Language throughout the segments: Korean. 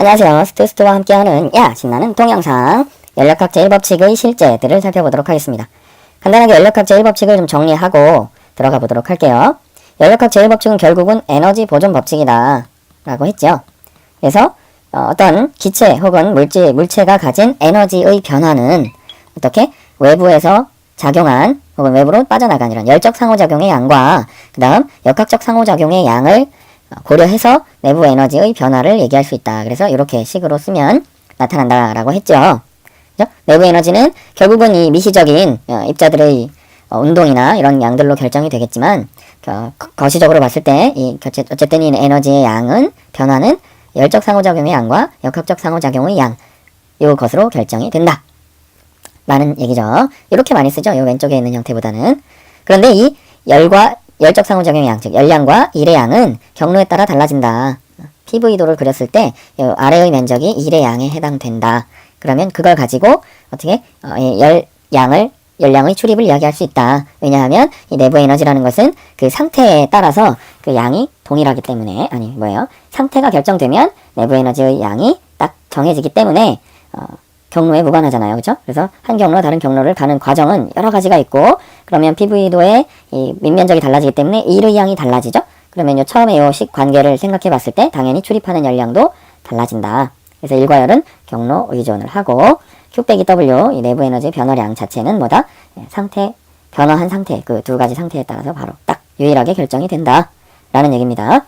안녕하세요. 스투스투와 함께하는 신나는 동영상 연력학 제1법칙의 실제들을 살펴보도록 하겠습니다. 간단하게 연력학 제1법칙을 좀 정리하고 들어가 보도록 할게요. 연력학 제1법칙은 결국은 에너지 보존 법칙이다 라고 했죠. 그래서 어떤 기체 혹은 물체가 가진 에너지의 변화는 어떻게 외부에서 작용한 혹은 외부로 빠져나간 이런 열적 상호작용의 양과 그 다음 역학적 상호작용의 양을 고려해서 내부 에너지의 변화를 얘기할 수 있다. 그래서 이렇게 식으로 쓰면 나타난다라고 했죠. 그죠? 내부 에너지는 결국은 이 미시적인 입자들의 운동이나 이런 양들로 결정이 되겠지만 거시적으로 봤을 때 어쨌든 이 에너지의 양은 변화는 열적 상호작용의 양과 역학적 상호작용의 양 요것으로 결정이 된다 라는 얘기죠. 이렇게 많이 쓰죠. 이 왼쪽에 있는 형태보다는. 그런데 이 열적 상호작용의 양, 즉 열량과 일의 양은 경로에 따라 달라진다. PV도를 그렸을 때 아래의 면적이 1의 양에 해당된다. 그러면 그걸 가지고 어떻게 열량의 출입을 이야기할 수 있다. 왜냐하면 이 내부 에너지라는 것은 그 상태에 따라서 그 양이 동일하기 때문에 상태가 결정되면 내부 에너지의 양이 딱 정해지기 때문에 경로에 무관하잖아요. 그렇죠? 그래서 한 경로 다른 경로를 가는 과정은 여러 가지가 있고 그러면 PV도의 이 밑면적이 달라지기 때문에 일의 양이 달라지죠. 그러면 처음에 요 식 관계를 생각해 봤을 때 당연히 출입하는 열량도 달라진다. 그래서 일과 열은 경로 의존을 하고 Q 빼기 W 이 내부 에너지 변화량 자체는 뭐다? 변화한 상태 그 두 가지 상태에 따라서 바로 딱 유일하게 결정이 된다. 라는 얘기입니다.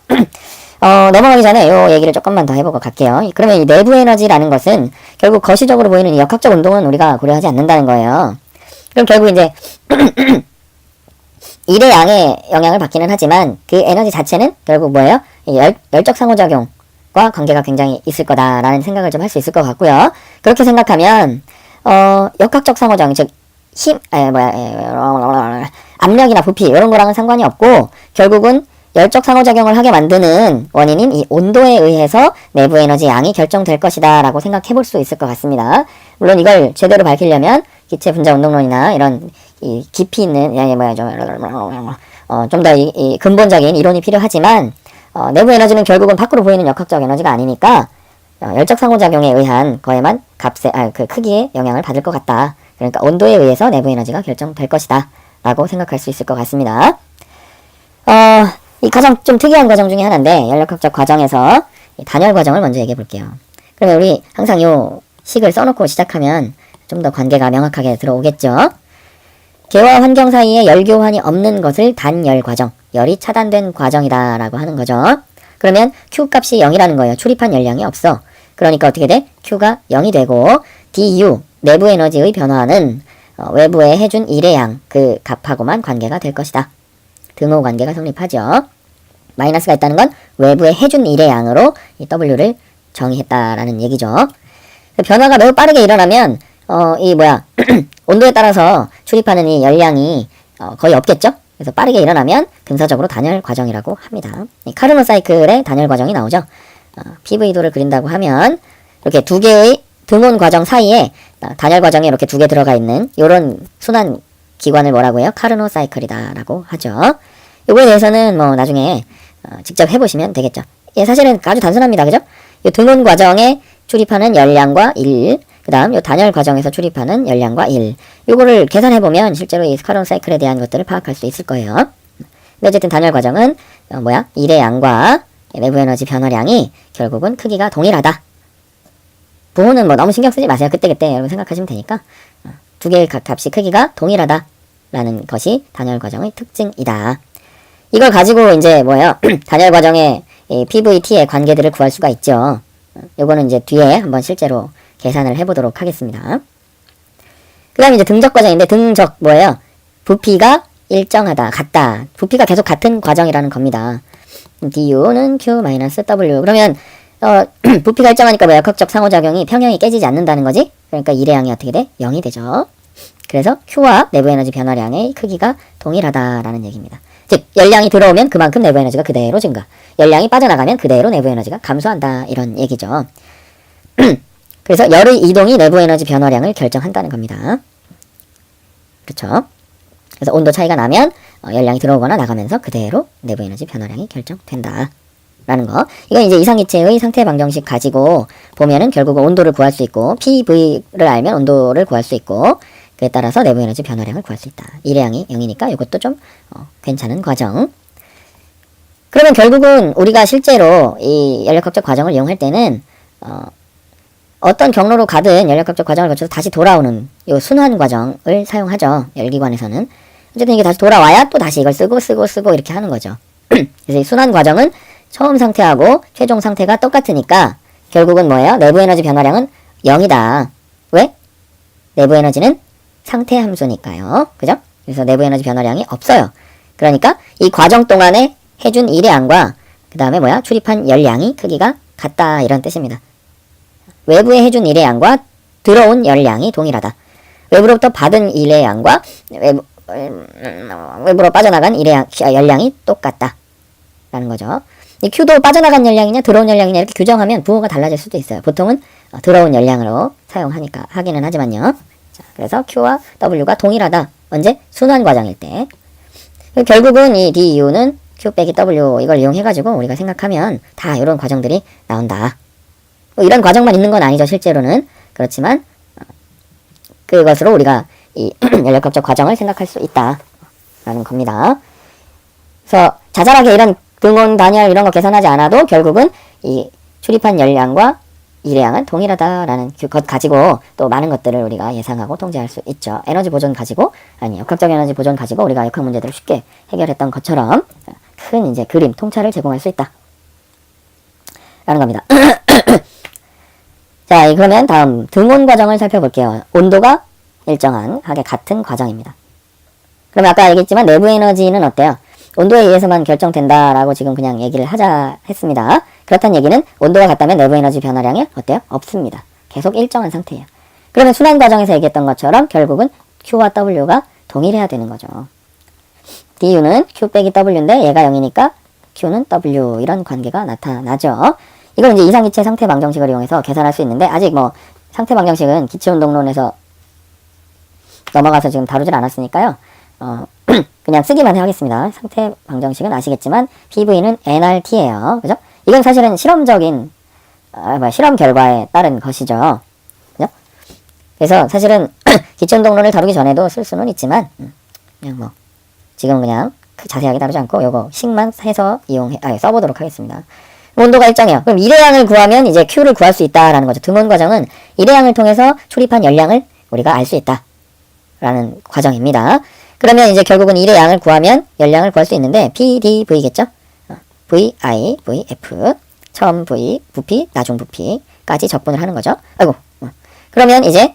넘어가기 전에 이 얘기를 조금만 더 해보고 갈게요. 그러면 이 내부 에너지라는 것은 결국 거시적으로 보이는 이 역학적 운동은 우리가 고려하지 않는다는 거예요. 그럼 결국 이제 일의 양의 영향을 받기는 하지만 그 에너지 자체는 결국 뭐예요? 열적 상호작용과 관계가 굉장히 있을 거다라는 생각을 좀 할 수 있을 것 같고요. 그렇게 생각하면 역학적 상호작용 즉 압력이나 부피 이런 거랑은 상관이 없고 결국은 열적 상호작용을 하게 만드는 원인인 이 온도에 의해서 내부 에너지 양이 결정될 것이다 라고 생각해 볼 수 있을 것 같습니다. 물론 이걸 제대로 밝히려면 기체 분자 운동론이나 이런 이 깊이 있는 좀 더 이 근본적인 이론이 필요하지만 내부 에너지는 결국은 밖으로 보이는 역학적 에너지가 아니니까 열적 상호작용에 의한 거에만 그 크기에 영향을 받을 것 같다. 그러니까 온도에 의해서 내부 에너지가 결정될 것이다 라고 생각할 수 있을 것 같습니다. 이 가장 좀 특이한 과정 중에 하나인데 연력학적 과정에서 단열 과정을 먼저 얘기해 볼게요. 그러면 우리 항상 요 식을 써놓고 시작하면 좀 더 관계가 명확하게 들어오겠죠. 개와 환경 사이에 열 교환이 없는 것을 단열 과정, 열이 차단된 과정이다 라고 하는 거죠. 그러면 Q 값이 0이라는 거예요. 출입한 열량이 없어. 그러니까 어떻게 돼? Q가 0이 되고 DU, 내부 에너지의 변화는 외부에 해준 일의 양, 그 값하고만 관계가 될 것이다. 등호 관계가 성립하죠. 마이너스가 있다는 건 외부에 해준 일의 양으로 이 W를 정의했다라는 얘기죠. 변화가 매우 빠르게 일어나면 온도에 따라서 출입하는 이 열량이 거의 없겠죠. 그래서 빠르게 일어나면 근사적으로 단열 과정이라고 합니다. 이 카르노 사이클의 단열 과정이 나오죠. PV도를 그린다고 하면 이렇게 두 개의 등온 과정 사이에 단열 과정에 이렇게 두 개 들어가 있는 이런 순환 기관을 뭐라고 해요? 카르노 사이클이다 라고 하죠. 요거에 대해서는 나중에 직접 해보시면 되겠죠. 사실은 아주 단순합니다. 그죠? 요 등온 과정에 출입하는 열량과 1, 그 다음 요 단열 과정에서 출입하는 열량과 1. 요거를 계산해보면 실제로 이 카르노 사이클에 대한 것들을 파악할 수 있을 거예요. 근데 어쨌든 단열 과정은 1의 양과 내부 에너지 변화량이 결국은 크기가 동일하다. 부호는 너무 신경 쓰지 마세요. 그때그때 여러분 생각하시면 되니까. 두 개의 값이 크기가 동일하다 라는 것이 단열 과정의 특징이다. 이걸 가지고 이제 단열 과정의 PVT의 관계들을 구할 수가 있죠. 요거는 이제 뒤에 한번 실제로 계산을 해보도록 하겠습니다. 그 다음에 이제 등적 과정인데 등적 부피가 일정하다, 같다. 부피가 계속 같은 과정이라는 겁니다. DU는 Q-W. 그러면 부피가 일정하니까 역학적 상호작용이 평형이 깨지지 않는다는 거지? 그러니까 일의 양이 어떻게 돼? 0이 되죠. 그래서 Q와 내부 에너지 변화량의 크기가 동일하다라는 얘기입니다. 즉 열량이 들어오면 그만큼 내부 에너지가 그대로 증가, 열량이 빠져나가면 그대로 내부 에너지가 감소한다 이런 얘기죠. 그래서 열의 이동이 내부 에너지 변화량을 결정한다는 겁니다. 그렇죠? 그래서 온도 차이가 나면 열량이 들어오거나 나가면서 그대로 내부 에너지 변화량이 결정된다 라는 거. 이건 이제 이상기체의 상태 방정식 가지고 보면은 결국은 온도를 구할 수 있고, PV를 알면 온도를 구할 수 있고, 그에 따라서 내부 에너지 변화량을 구할 수 있다. 일회양이 0이니까 이것도 좀 괜찮은 과정. 그러면 결국은 우리가 실제로 이 연력학적 과정을 이용할 때는 어떤 경로로 가든 연력학적 과정을 거쳐서 다시 돌아오는 이 순환 과정을 사용하죠. 열기관에서는. 어쨌든 이게 다시 돌아와야 또 다시 이걸 쓰고 이렇게 하는 거죠. 그래서 이 순환 과정은 처음 상태하고 최종 상태가 똑같으니까 결국은 뭐예요? 내부 에너지 변화량은 0이다. 왜? 내부 에너지는 상태 함수니까요. 그죠? 그래서 내부 에너지 변화량이 없어요. 그러니까 이 과정 동안에 해준 일회양과 그 다음에 뭐야? 출입한 열량이 크기가 같다. 이런 뜻입니다. 외부에 해준 일회양과 들어온 열량이 동일하다. 외부로부터 받은 일회양과 외부로 빠져나간 열량이 똑같다. 라는 거죠. 이 Q도 빠져나간 열량이냐 들어온 열량이냐 이렇게 규정하면 부호가 달라질 수도 있어요. 보통은 들어온 열량으로 사용하니까 하기는 하지만요. 자, 그래서 Q와 W가 동일하다. 언제? 순환 과정일 때. 결국은 이 DU는 Q 빼기 W 이걸 이용해가지고 우리가 생각하면 다 이런 과정들이 나온다. 뭐 이런 과정만 있는 건 아니죠. 실제로는. 그렇지만 그것으로 우리가 이 연력학적 과정을 생각할 수 있다. 라는 겁니다. 그래서 자잘하게 이런 등온, 단열 이런 거 계산하지 않아도 결국은 이 출입한 열량과 일회양은 동일하다라는 것 가지고 또 많은 것들을 우리가 예상하고 통제할 수 있죠. 에너지 보존 가지고, 아니 역학적 에너지 보존 가지고 우리가 역학 문제들을 쉽게 해결했던 것처럼 큰 이제 그림, 통찰을 제공할 수 있다. 라는 겁니다. 자, 그러면 다음 등온 과정을 살펴볼게요. 온도가 일정한 하게 같은 과정입니다. 그러면 아까 얘기했지만 내부 에너지는 어때요? 온도에 의해서만 결정된다라고 지금 그냥 얘기를 하자 했습니다. 그렇다는 얘기는 온도가 같다면 내부 에너지 변화량이 어때요? 없습니다. 계속 일정한 상태예요. 그러면 순환 과정에서 얘기했던 것처럼 결국은 Q와 W가 동일해야 되는 거죠. DU는 Q 빼기 W인데 얘가 0이니까 Q는 W 이런 관계가 나타나죠. 이걸 이제 이상기체 상태 방정식을 이용해서 계산할 수 있는데 아직 뭐 상태 방정식은 기체운동론에서 넘어가서 지금 다루질 않았으니까요. 그냥 쓰기만 하겠습니다. 상태 방정식은 아시겠지만 PV는 nRT예요. 그죠? 이건 사실은 실험적인 실험 결과에 따른 것이죠. 그죠? 그래서 사실은 기체운동론을 다루기 전에도 쓸 수는 있지만 그냥 뭐 지금 그냥 자세하게 다루지 않고 요거 식만 해서 써보도록 하겠습니다. 온도가 일정해요. 그럼 일회양을 구하면 이제 Q를 구할 수 있다라는 거죠. 등온 과정은 일회양을 통해서 출입한 열량을 우리가 알 수 있다. 라는 과정입니다. 그러면 이제 결국은 일회양을 구하면 열량을 구할 수 있는데 PdV겠죠? VI, VF, 처음 V, 부피, 나중 부피까지 적분을 하는 거죠. 아이고. 그러면 이제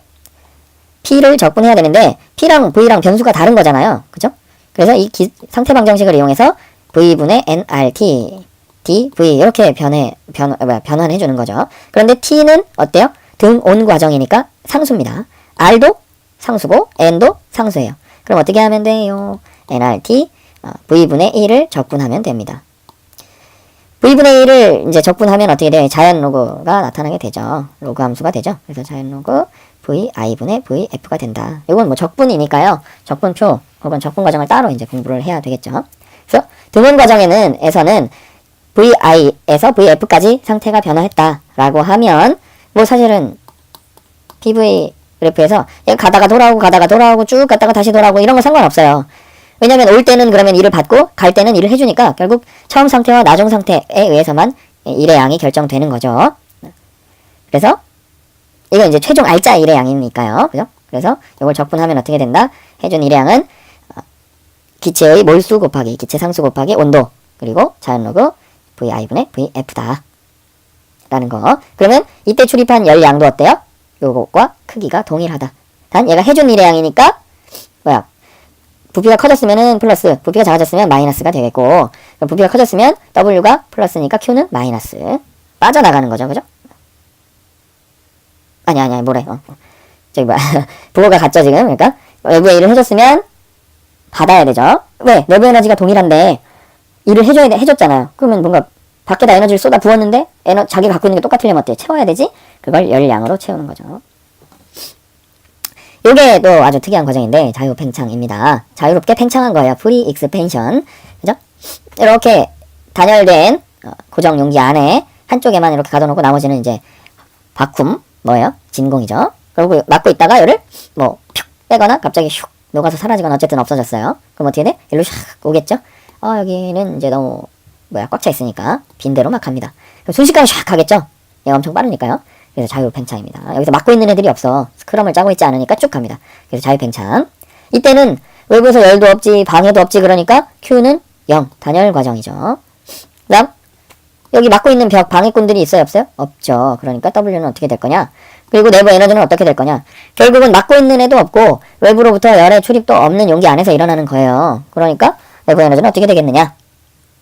P를 적분해야 되는데 P랑 V랑 변수가 다른 거잖아요. 그죠? 그래서 이 상태 방정식을 이용해서 V분의 nRT, dV 이렇게 변환해 주는 거죠. 그런데 T는 어때요? 등온 과정이니까 상수입니다. R도 상수고 n도 상수예요. 그럼 어떻게 하면 돼요? nRT V분의 1을 적분하면 됩니다. V분의 1을 이제 적분하면 어떻게 돼요? 자연 로그가 나타나게 되죠. 로그 함수가 되죠. 그래서 자연 로그 VI분의 VF가 된다. 이건 뭐 적분이니까요. 적분표 혹은 적분 과정을 따로 이제 공부를 해야 되겠죠. 그래서 등온 과정에서는 VI에서 VF까지 상태가 변화했다라고 하면 뭐 사실은 PV 그래프에서 가다가 돌아오고 쭉 갔다가 다시 돌아오고 이런 거 상관없어요. 왜냐면 올 때는 그러면 1을 받고 갈 때는 1을 해주니까 결국 처음 상태와 나중 상태에 의해서만 1의 양이 결정되는 거죠. 그래서 이건 이제 최종 알짜 1의 양이니까요. 그죠? 그래서 이걸 적분하면 어떻게 된다? 해준 1의 양은 기체의 몰수 곱하기 기체 상수 곱하기 온도 그리고 자연로그 VI분의 VF다. 라는 거. 그러면 이때 출입한 열량도 어때요? 요것과 크기가 동일하다. 단 얘가 해준 1의 양이니까 뭐야? 부피가 커졌으면은 플러스, 부피가 작아졌으면 마이너스가 되겠고 부피가 커졌으면 W가 플러스니까 Q는 마이너스. 빠져나가는 거죠. 그죠? 아니 뭐래. 저기 뭐야. 부호가 같죠 지금. 그러니까 외부에 일을 해줬으면 받아야 되죠. 왜? 내부 에너지가 동일한데 일을 해줬잖아요. 그러면 뭔가 밖에다 에너지를 쏟아 부었는데 자기가 갖고 있는 게 똑같으려면 어때요? 채워야 되지? 그걸 열량으로 채우는 거죠. 요게 또 아주 특이한 과정인데 자유팽창입니다. 자유롭게 팽창한 거예요. 프리 익스펜션. 그죠? 이렇게 단열된 고정 용기 안에 한쪽에만 이렇게 가둬놓고 나머지는 이제 바쿰, 뭐예요? 진공이죠. 그리고 막고 있다가 열을 뭐 푹 빼거나 갑자기 슉 녹아서 사라지거나 어쨌든 없어졌어요. 그럼 어떻게 돼? 일로 샥 오겠죠? 여기는 이제 너무 꽉 차 있으니까 빈대로 막 갑니다. 그럼 순식간에 샥 가겠죠? 얘가 엄청 빠르니까요. 그래서 자유팽창입니다. 여기서 막고 있는 애들이 없어. 스크럼을 짜고 있지 않으니까 쭉 갑니다. 그래서 자유팽창. 이때는 외부에서 열도 없지, 방해도 없지, 그러니까 Q는 0, 단열 과정이죠. 그 다음, 여기 막고 있는 벽, 방해꾼들이 있어요, 없어요? 없죠. 그러니까 W는 어떻게 될 거냐? 그리고 내부 에너지는 어떻게 될 거냐? 결국은 막고 있는 애도 없고, 외부로부터 열의 출입도 없는 용기 안에서 일어나는 거예요. 그러니까 내부 에너지는 어떻게 되겠느냐?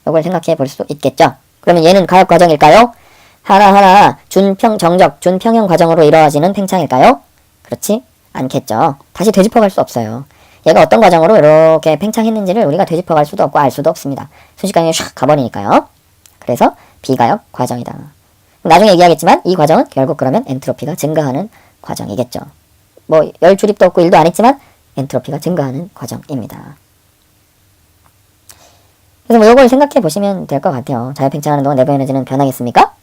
이걸 생각해 볼 수 있겠죠. 그러면 얘는 가역 과정일까요? 하나하나 준평형 과정으로 이루어지는 팽창일까요? 그렇지 않겠죠. 다시 되짚어갈 수 없어요. 얘가 어떤 과정으로 이렇게 팽창했는지를 우리가 되짚어갈 수도 없고 알 수도 없습니다. 순식간에 샥 가버리니까요. 그래서 비가역 과정이다. 나중에 얘기하겠지만 이 과정은 결국 그러면 엔트로피가 증가하는 과정이겠죠. 뭐 열 출입도 없고 일도 안 했지만 엔트로피가 증가하는 과정입니다. 그래서 뭐 이걸 생각해 보시면 될 것 같아요. 자유팽창하는 동안 내부 에너지는 변하겠습니까?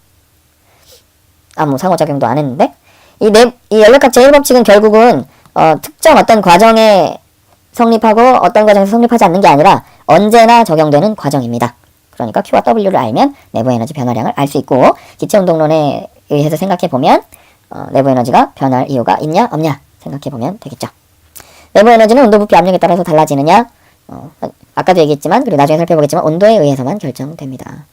아무 상호작용도 안 했는데 이 연력학 제1법칙은 결국은 특정 어떤 과정에 성립하고 어떤 과정에서 성립하지 않는 게 아니라 언제나 적용되는 과정입니다. 그러니까 Q와 W를 알면 내부 에너지 변화량을 알 수 있고 기체운동론에 의해서 생각해보면 내부 에너지가 변할 이유가 있냐 없냐 생각해보면 되겠죠. 내부 에너지는 온도, 부피, 압력에 따라서 달라지느냐 아까도 얘기했지만 그리고 나중에 살펴보겠지만 온도에 의해서만 결정됩니다.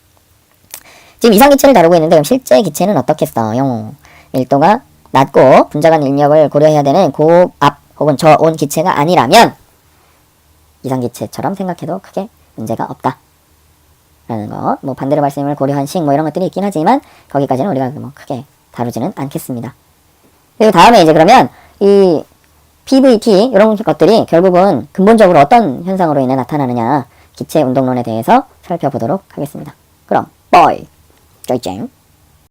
지금 이상기체를 다루고 있는데 그럼 실제 기체는 어떻겠어요? 밀도가 낮고 분자간 인력을 고려해야 되는 고압 혹은 저온 기체가 아니라면 이상기체처럼 생각해도 크게 문제가 없다 라는 거. 뭐 반대로 발생을 고려한 식 뭐 이런 것들이 있긴 하지만 거기까지는 우리가 뭐 크게 다루지는 않겠습니다. 그리고 다음에 이제 그러면 이 PVT 이런 것들이 결국은 근본적으로 어떤 현상으로 인해 나타나느냐 기체 운동론에 대해서 살펴보도록 하겠습니다. 그럼 빠이. 짜이짱.